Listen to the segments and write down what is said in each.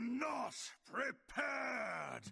not prepared!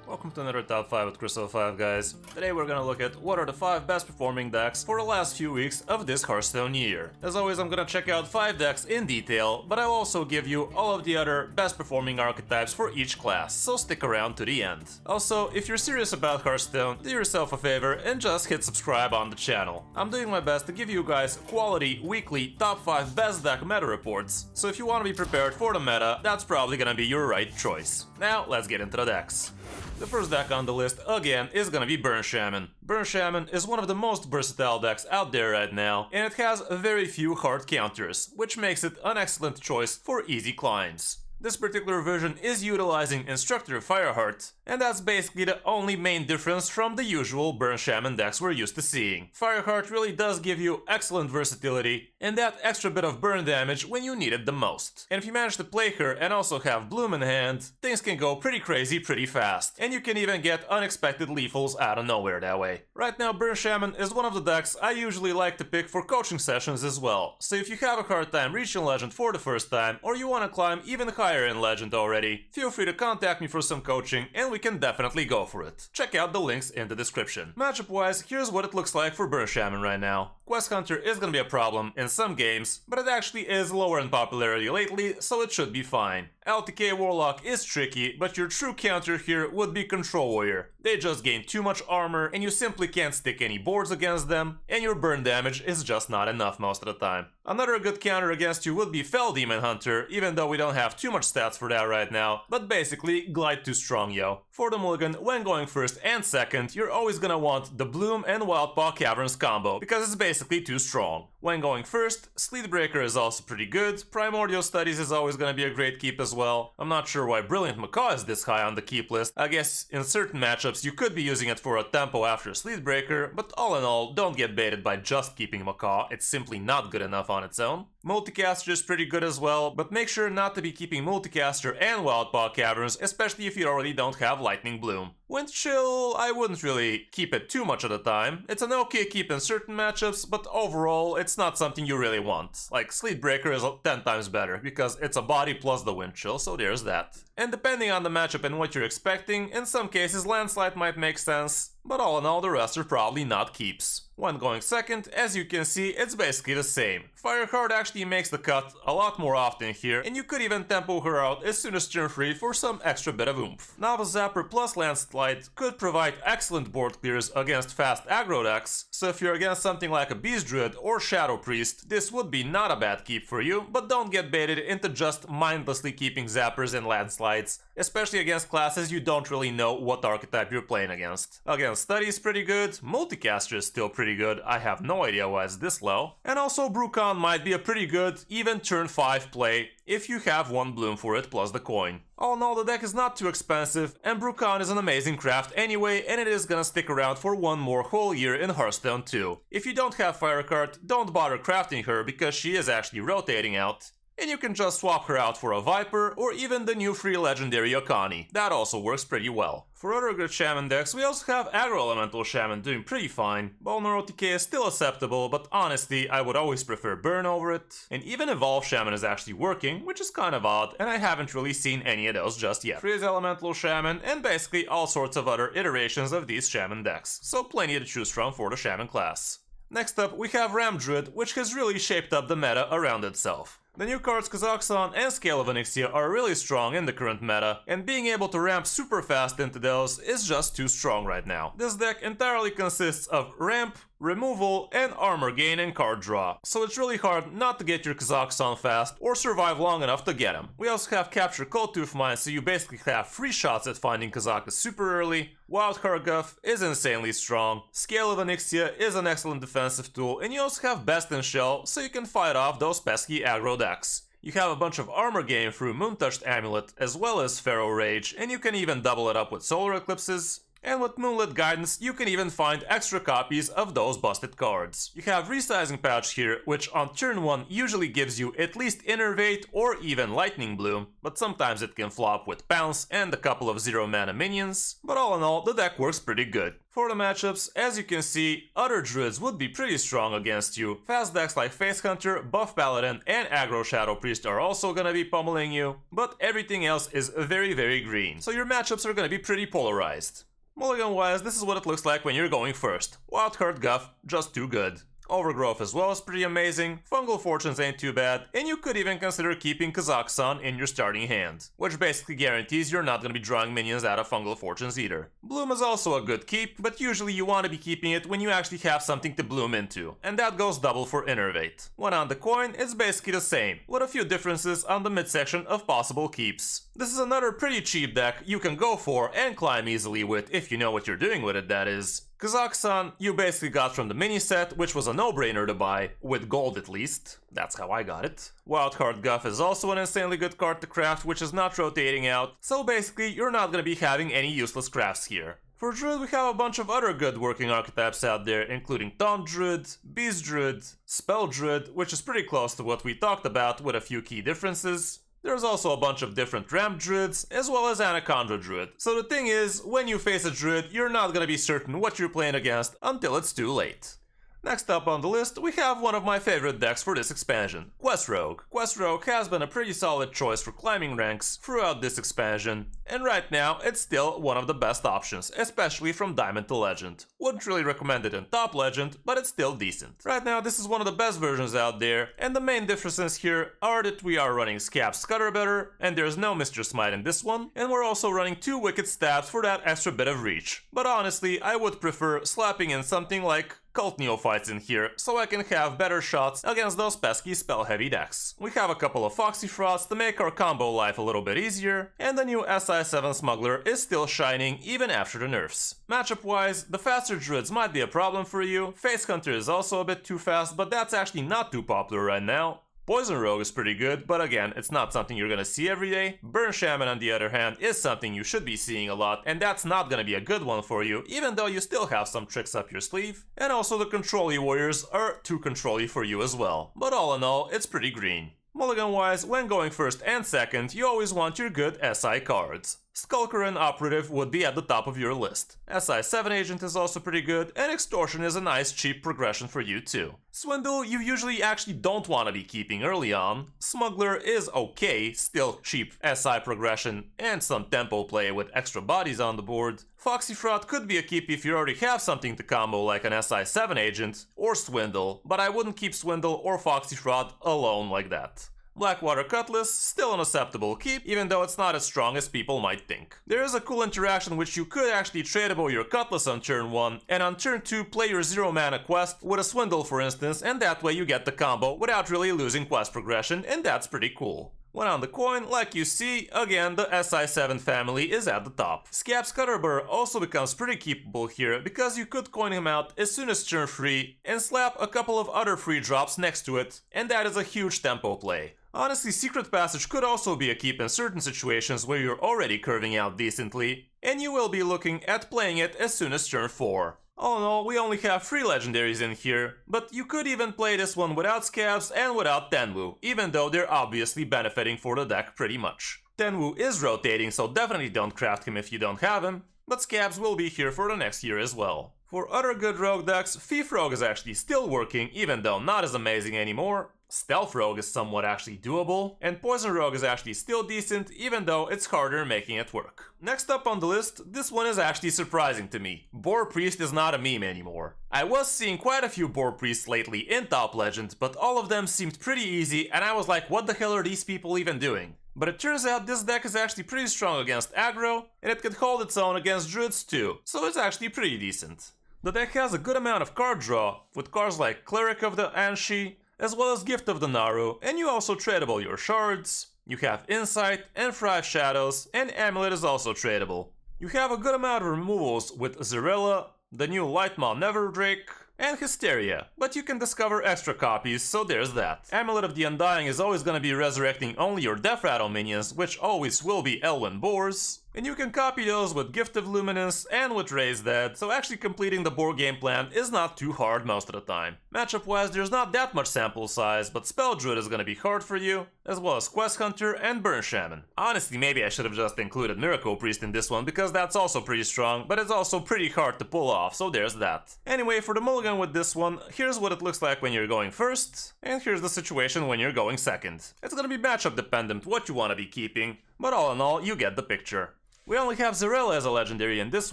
Welcome to another Top 5 with Kris 05, guys. Today we're gonna look at what are the 5 best performing decks for the last few weeks of this Hearthstone year. As always, I'm gonna check out 5 decks in detail, but I'll also give you all of the other best performing archetypes for each class, so stick around to the end. Also, if you're serious about Hearthstone, do yourself a favor and just hit subscribe on the channel. I'm doing my best to give you guys quality, weekly, top 5 best deck meta reports, so if you want to be prepared for the meta, that's probably gonna be your right choice. Now, let's get into the decks. The first deck on the list, again, is gonna be Burn Shaman. Burn Shaman is one of the most versatile decks out there right now, and it has very few hard counters, which makes it an excellent choice for easy climbs. This particular version is utilizing Instructor Fireheart, and that's basically the only main difference from the usual Burn Shaman decks we're used to seeing. Fireheart really does give you excellent versatility and that extra bit of burn damage when you need it the most. And if you manage to play her and also have Bloom in hand, things can go pretty crazy pretty fast, and you can even get unexpected lethals out of nowhere that way. Right now, Burn Shaman is one of the decks I usually like to pick for coaching sessions as well, so if you have a hard time reaching Legend for the first time, or you want to climb even higher in Legend already, feel free to contact me for some coaching and we can definitely go for it. Check out the links in the description. Matchup wise, here's what it looks like for Burn Shaman right now. Quest Hunter is gonna be a problem in some games, but it actually is lower in popularity lately, so it should be fine. LTK Warlock is tricky, but your true counter here would be Control Warrior. They just gain too much armor and you simply can't stick any boards against them, and your burn damage is just not enough most of the time. Another good counter against you would be Fell Demon Hunter, even though we don't have too much stats for that right now, but basically glide too strong, yo. For the mulligan, when going first and second, you're always gonna want the Bloom and Wildpaw Caverns combo, because it's basically too strong. When going first, Sleetbreaker is also pretty good, Primordial Studies is always gonna be a great keep as well. I'm not sure why Brilliant Macaw is this high on the keep list. I guess in certain matchups you could be using it for a tempo after Sleetbreaker, but all in all, don't get baited by just keeping Macaw, it's simply not good enough on its own. Multicaster is pretty good as well, but make sure not to be keeping Multicaster and Wildpaw Caverns, especially if you already don't have Lightning Bloom. Windchill, I wouldn't really keep it too much of the time. It's an okay keep in certain matchups, but overall, it's not something you really want. Like, Sleetbreaker is 10 times better, because it's a body plus the Windchill, so there's that. And depending on the matchup and what you're expecting, in some cases Landslide might make sense, but all in all the rest are probably not keeps. When going second, as you can see, it's basically the same. Fireheart actually makes the cut a lot more often here, and you could even tempo her out as soon as turn 3 for some extra bit of oomph. Novice Zapper plus Landslide could provide excellent board clears against fast aggro decks, so if you're against something like a Beast Druid or Shadow Priest, this would be not a bad keep for you, but don't get baited into just mindlessly keeping Zappers and Landslides, especially against classes you don't really know what archetype you're playing against. Against Study is pretty good, Multicaster is still pretty good, I have no idea why it's this low, and also Brucon might be a pretty good, even turn 5 play, if you have one Bloom for it plus the coin. All in all, the deck is not too expensive, and Brucon is an amazing craft anyway, and it is gonna stick around for one more whole year in Hearthstone too. If you don't have Fireheart, don't bother crafting her because she is actually rotating out, and you can just swap her out for a Viper or even the new free legendary Okani. That also works pretty well. For other good Shaman decks, we also have Aggro Elemental Shaman doing pretty fine. Vulnerable TK is still acceptable, but honestly, I would always prefer Burn over it. And even Evolve Shaman is actually working, which is kind of odd, and I haven't really seen any of those just yet. Freeze Elemental Shaman, and basically all sorts of other iterations of these Shaman decks, so plenty to choose from for the Shaman class. Next up, we have Ram Druid, which has really shaped up the meta around itself. The new cards Kazakhstan and Scale of Onyxia are really strong in the current meta, and being able to ramp super fast into those is just too strong right now. This deck entirely consists of ramp, removal, and armor gain and card draw, so it's really hard not to get your Kazakhstan fast or survive long enough to get him. We also have Capture Cold Tooth Mine, so you basically have free shots at finding Kazakhs super early. Wild Karguff is insanely strong, Scale of Onyxia is an excellent defensive tool, and you also have Best in Shell, so you can fight off those pesky aggro decks. You have a bunch of armor gain through Moontouched Amulet, as well as Pharaoh Rage, and you can even double it up with Solar Eclipses. And with Moonlit Guidance, you can even find extra copies of those busted cards. You have Resizing Pouch here, which on turn 1 usually gives you at least Innervate or even Lightning Bloom, but sometimes it can flop with Pounce and a couple of 0-mana minions. But all in all, the deck works pretty good. For the matchups, as you can see, other druids would be pretty strong against you. Fast decks like Face Hunter, Buff Paladin, and Aggro Shadow Priest are also gonna be pummeling you, but everything else is very green, so your matchups are gonna be pretty polarized. Mulligan wise, this is what it looks like when you're going first. Wildcard Guff, just too good. Overgrowth as well is pretty amazing, Fungal Fortunes ain't too bad, and you could even consider keeping Kazakhstan in your starting hand, which basically guarantees you're not gonna be drawing minions out of Fungal Fortunes either. Bloom is also a good keep, but usually you want to be keeping it when you actually have something to bloom into, and that goes double for Innervate. When on the coin, it's basically the same, with a few differences on the midsection of possible keeps. This is another pretty cheap deck you can go for and climb easily with if you know what you're doing with it, that is. Kazakhstan you basically got from the mini set, which was a no-brainer to buy, with gold at least. That's how I got it. Wildcard Guff is also an insanely good card to craft, which is not rotating out, so basically you're not gonna be having any useless crafts here. For Druid, we have a bunch of other good working archetypes out there, including Taunt Druid, Beast Druid, Spell Druid, which is pretty close to what we talked about with a few key differences. There's also a bunch of different ramp druids, as well as Anaconda Druid. So the thing is, when you face a druid, you're not gonna be certain what you're playing against until it's too late. Next up on the list, we have one of my favorite decks for this expansion, Quest Rogue. Quest Rogue has been a pretty solid choice for climbing ranks throughout this expansion, and right now it's still one of the best options, especially from Diamond to Legend. Wouldn't really recommend it in Top Legend, but it's still decent. Right now this is one of the best versions out there, and the main differences here are that we are running Scab Scutterbetter, and there's no Mr. Smite in this one, and we're also running 2 Wicked Stabs for that extra bit of reach. But honestly, I would prefer slapping in something like Cult Neophytes in here, so I can have better shots against those pesky spell-heavy decks. We have a couple of Foxy Frauds to make our combo life a little bit easier, and the new SI7 Smuggler is still shining even after the nerfs. Matchup-wise, the faster druids might be a problem for you, Face Hunter is also a bit too fast, but that's actually not too popular right now. Poison Rogue is pretty good, but again, it's not something you're gonna see every day. Burn Shaman, on the other hand, is something you should be seeing a lot, and that's not gonna be a good one for you, even though you still have some tricks up your sleeve. And also the Control-y warriors are too control-y for you as well. But all in all, it's pretty green. Mulligan-wise, when going first and second, you always want your good SI cards. Skulker and Operative would be at the top of your list. SI7 Agent is also pretty good, and Extortion is a nice cheap progression for you too. Swindle you usually actually don't want to be keeping early on. Smuggler is okay, still cheap SI progression and some tempo play with extra bodies on the board. Foxy Fraud could be a keep if you already have something to combo like an SI7 Agent or Swindle, but I wouldn't keep Swindle or Foxy Fraud alone like that. Blackwater Cutlass, still an acceptable keep, even though it's not as strong as people might think. There is a cool interaction which you could actually tradable your Cutlass on turn 1, and on turn 2 play your 0-mana quest with a Swindle for instance, and that way you get the combo without really losing quest progression, and that's pretty cool. When on the coin, like you see, again the SI7 family is at the top. Scab Scutterbetter also becomes pretty keepable here, because you could coin him out as soon as turn 3 and slap a couple of other free drops next to it, and that is a huge tempo play. Honestly, Secret Passage could also be a keep in certain situations where you're already curving out decently, and you will be looking at playing it as soon as turn 4. All in all, we only have 3 legendaries in here, but you could even play this one without Scabs and without Tenwu, even though they're obviously benefiting for the deck pretty much. Tenwu is rotating, so definitely don't craft him if you don't have him, but Scabs will be here for the next year as well. For other good rogue decks, Thief Rogue is actually still working, even though not as amazing anymore. Stealth Rogue is somewhat actually doable, and Poison Rogue is actually still decent, even though it's harder making it work. Next up on the list, this one is actually surprising to me. Boar Priest is not a meme anymore. I was seeing quite a few Boar Priests lately in Top Legend, but all of them seemed pretty easy, and I was like, what the hell are these people even doing? But it turns out this deck is actually pretty strong against aggro, and it can hold its own against druids too, so it's actually pretty decent. The deck has a good amount of card draw, with cards like Cleric of the Anshi, as well as Gift of the Naru, and you also tradable your shards. You have Insight and Thrive Shadows, and Amulet is also tradable. You have a good amount of removals with Zerilla, the new Lightmaw Neverdrake, and Hysteria, but you can discover extra copies, so there's that. Amulet of the Undying is always gonna be resurrecting only your Death Rattle minions, which always will be Elwyn Boars. And you can copy those with Gift of Luminance and with Raise Dead, so actually completing the board game plan is not too hard most of the time. Matchup wise, there's not that much sample size, but Spell Druid is gonna be hard for you, as well as Quest Hunter and Burn Shaman. Honestly, maybe I should have just included Miracle Priest in this one, because that's also pretty strong, but it's also pretty hard to pull off, so there's that. Anyway, for the mulligan with this one, here's what it looks like when you're going first, and here's the situation when you're going second. It's gonna be matchup dependent what you wanna be keeping, but all in all, you get the picture. We only have Zarella as a legendary in this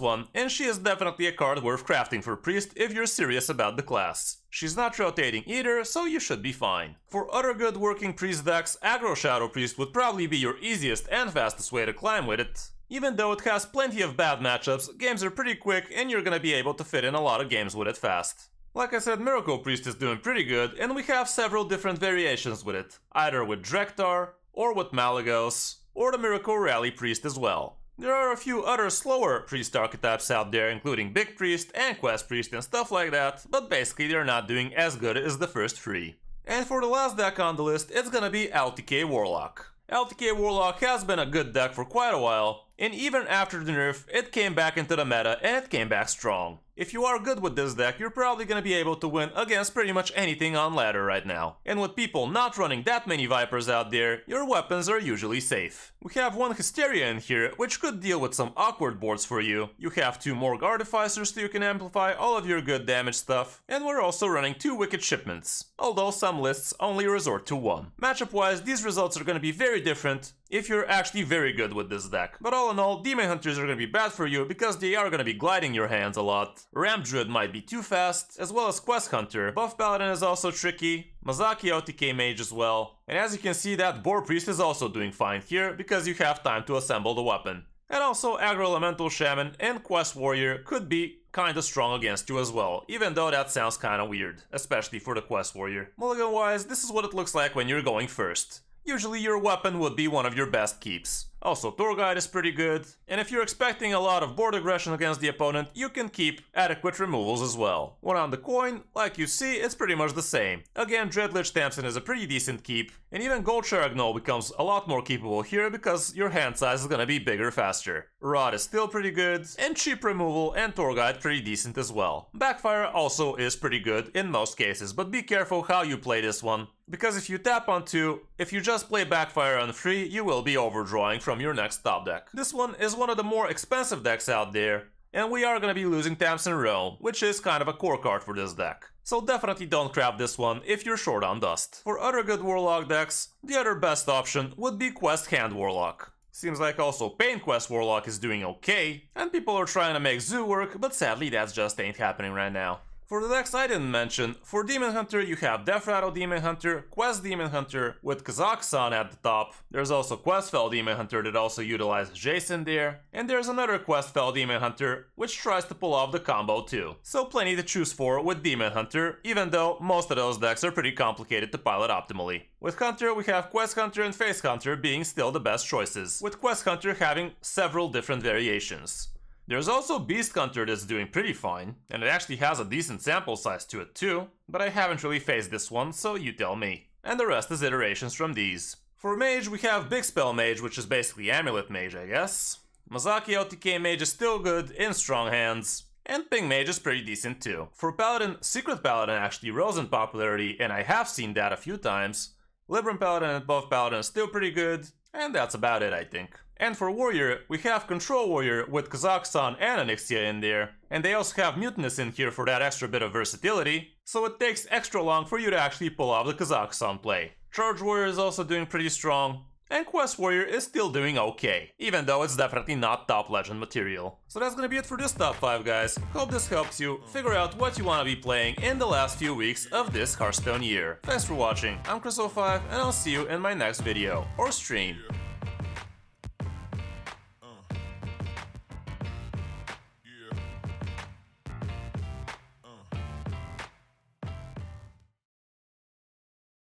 one, and she is definitely a card worth crafting for Priest if you're serious about the class. She's not rotating either, so you should be fine. For other good working Priest decks, Aggro Shadow Priest would probably be your easiest and fastest way to climb with it. Even though it has plenty of bad matchups, games are pretty quick and you're gonna be able to fit in a lot of games with it fast. Like I said, Miracle Priest is doing pretty good, and we have several different variations with it, either with Drektar, or with Malygos, or the Miracle Rally Priest as well. There are a few other slower priest archetypes out there, including Big Priest and Quest Priest and stuff like that, but basically they're not doing as good as the first three. And for the last deck on the list, it's gonna be LTK Warlock. LTK Warlock has been a good deck for quite a while, and even after the nerf, it came back into the meta and it came back strong. If you are good with this deck, you're probably gonna be able to win against pretty much anything on ladder right now. And with people not running that many Vipers out there, your weapons are usually safe. We have one Hysteria in here, which could deal with some awkward boards for you. You have 2 Morgue Artificers so you can amplify all of your good damage stuff. And we're also running 2 Wicked Shipments, although some lists only resort to 1. Matchup wise, these results are gonna be very different if you're actually very good with this deck. But all in all, Demon Hunters are gonna be bad for you because they are gonna be gliding your hands a lot. Ramp Druid might be too fast, as well as Quest Hunter. Buff Paladin is also tricky, Mazaki OTK Mage as well. And as you can see, that Boar Priest is also doing fine here because you have time to assemble the weapon. And also Aggro Elemental Shaman and Quest Warrior could be kinda strong against you as well, even though that sounds kinda weird, especially for the Quest Warrior. Mulligan wise, this is what it looks like when you're going first. Usually your weapon would be one of your best keeps. Also, Tour Guide is pretty good, and if you're expecting a lot of board aggression against the opponent, you can keep adequate removals as well. One on the coin, like you see, it's pretty much the same. Again, Dreadlich Tamsin is a pretty decent keep, and even Gold Sharagnoll becomes a lot more keepable here because your hand size is gonna be bigger faster. Rod is still pretty good, and cheap removal and Tour Guide pretty decent as well. Backfire also is pretty good in most cases, but be careful how you play this one, because if you tap on 2, if you just play Backfire on 3, you will be overdrawing from your next top deck. This one is one of the more expensive decks out there, and we are gonna be losing Tamsin Realm, which is kind of a core card for this deck. So definitely don't craft this one if you're short on dust. For other good Warlock decks, the other best option would be Quest Hand Warlock. Seems like also Pain Quest Warlock is doing okay, and people are trying to make Zoo work, but sadly that just ain't happening right now. For the decks I didn't mention, for Demon Hunter you have Death Rattle Demon Hunter, Quest Demon Hunter with Kazakhstan at the top. There's also Questfell Demon Hunter that also utilizes Jason there. And there's another Questfell Demon Hunter which tries to pull off the combo too. So plenty to choose for with Demon Hunter, even though most of those decks are pretty complicated to pilot optimally. With Hunter we have Quest Hunter and Face Hunter being still the best choices, with Quest Hunter having several different variations. There's also Beast Hunter that's doing pretty fine, and it actually has a decent sample size to it too, but I haven't really faced this one, so you tell me. And the rest is iterations from these. For Mage, we have Big Spell Mage, which is basically Amulet Mage, I guess. Mazaki OTK Mage is still good in strong hands, and Ping Mage is pretty decent too. For Paladin, Secret Paladin actually rose in popularity, and I have seen that a few times. Libram Paladin and Buff Paladin is still pretty good, and that's about it, I think. And for Warrior, we have Control Warrior with Kazakhstan and Onyxia in there, and they also have Mutinous in here for that extra bit of versatility, so it takes extra long for you to actually pull off the Kazakhstan play. Charge Warrior is also doing pretty strong, and Quest Warrior is still doing okay, even though it's definitely not top legend material. So that's gonna be it for this top 5, guys. Hope this helps you figure out what you wanna be playing in the last few weeks of this Hearthstone year. Thanks for watching, I'm Kris05, and I'll see you in my next video, or stream.